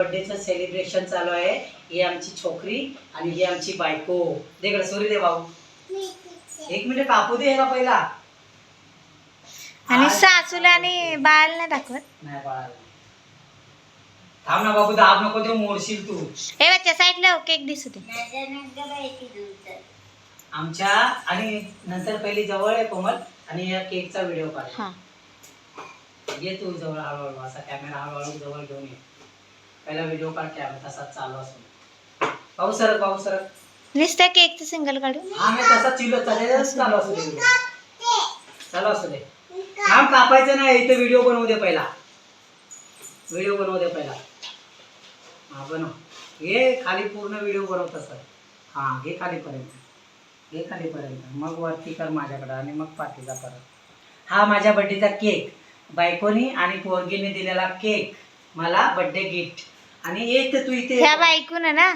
बर्थडेचं celebration चालू आहे. ही आमची छोकरी आणि ही आमची बायको. देकडे सोरी दे भाऊ. एक मिनिट कापू दे ह्याला पहिला. आणि सासूला आणि बाळाला नाही दाखवत. नाही बाळाला. थांब ना बाबू, दाब नको देऊ, मोडशील तू. हे बच्चा साईडला केक दिसू दे. आमच्या आणि नंतर पहिली जवळ आहे कोमल आणि या केकचा व्हिडिओ काढ. हा ये तू जवळ हळूहळू, असा कॅमेरा हळूहळू जवळ घेऊन ये. पहिला व्हिडिओ काढ, कॅमेरा तसाच चालू असतो. पाहू सरक. नुसत्या केकचं सिंगल काढू. हा मी तसा चालू असू दे. चालू असू दे. काम कापायचं नाही, इथे व्हिडिओ बनवू दे पहिला. हा बनव. हे खाली पूर्ण व्हिडिओ बनवत असत. हा घे खालीपर्यंत मग वरती कर माझ्याकडे आणि मग पाठीचा परत. हा माझ्या बर्थडेचा केक, बायकोनी आणि पोरगीने दिलेला केक, मला बर्थडे गिफ्ट. आणि एक तू इथे ह्या बायकून ना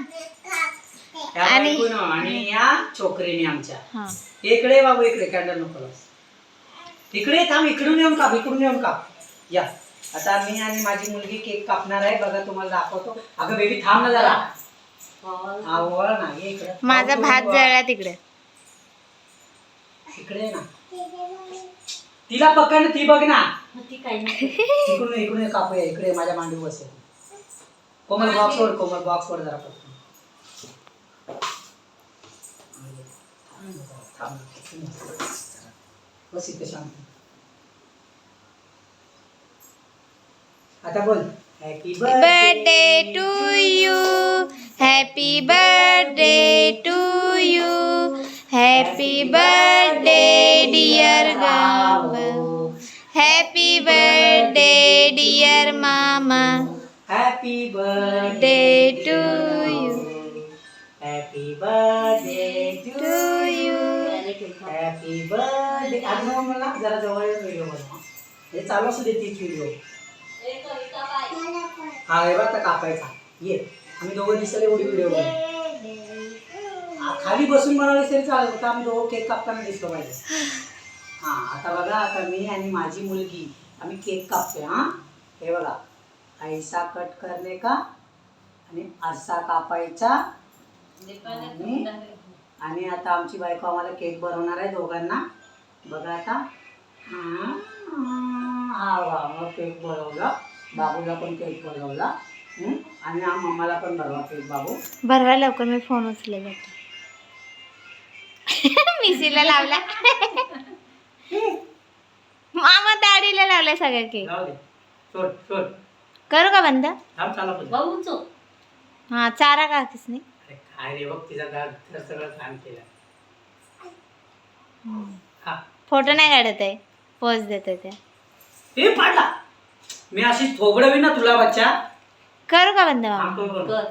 आणि या छोकरीने आमच्या. हा इकडे बाबू, इकडे कॅन्डल नको. इकडे थांब, इकडून येऊन काप. या आता मी आणि माझी मुलगी केक कापणार आहे बघा, तुम्हाला दाखवतो. अगं बेबी थांब ना जरा. हा वळ ना, ये इकडे. माझा भात जळला तिकडे. इकडे ना, तिला पकड ना, ती बघ ना. इकडून कापूया. इकडे माझ्या मांडी बसेल. कोमल बॉक्स वर जरा पटकन. बस इथे शांत. आता बोल. Happy birthday to you, happy birthday to you, happy birthday dear गाऊ, हॅपी बर्थडे डिअर मामा, happy birthday to you, happy birthday to you. Happy birthday. आज मला जरा जवळ व्हिडिओ बनव. हे चालू असू दे तीच व्हिडिओ. हा हे बघ कापायचा. ये आम्ही दोघं दिसले एवढी व्हिडिओ बनव. खाली बसून बनवली तरी चालेल, फक्त आम्ही दोघं केक कापताना दिसलो पाहिजे. हा आता बघा, आता मी आणि माझी मुलगी आम्ही केक कापतोय. हा हे बघा, ऐसा कट करणे का आणि असा कापायचा. आणि आता आमची बायको आम्हाला केक बनवणार आहे दोघांना. बघा आता. हा वा, मग केक बनवला. बाबूला पण केक बनवला. आणि मम्माला पण बनवा केक बाबू. भरवा लवकर, मी फोन उचलला जातो. मिसीला लावला. मामा दाढीला लावलाय सगळ्या केक. जाऊ दे. सोड. करू का बंद? थांब चालू. हा चारा का किसने. अरे काय रे, बघ तिचा घर सगळं काम केलं. हा फोटो नाही काढत आहे, पोज देत आहे त्या. हे पाडला. मी अशी थोबडवी ना तुला बच्चा. करू का बंद मामा? थांब, कर.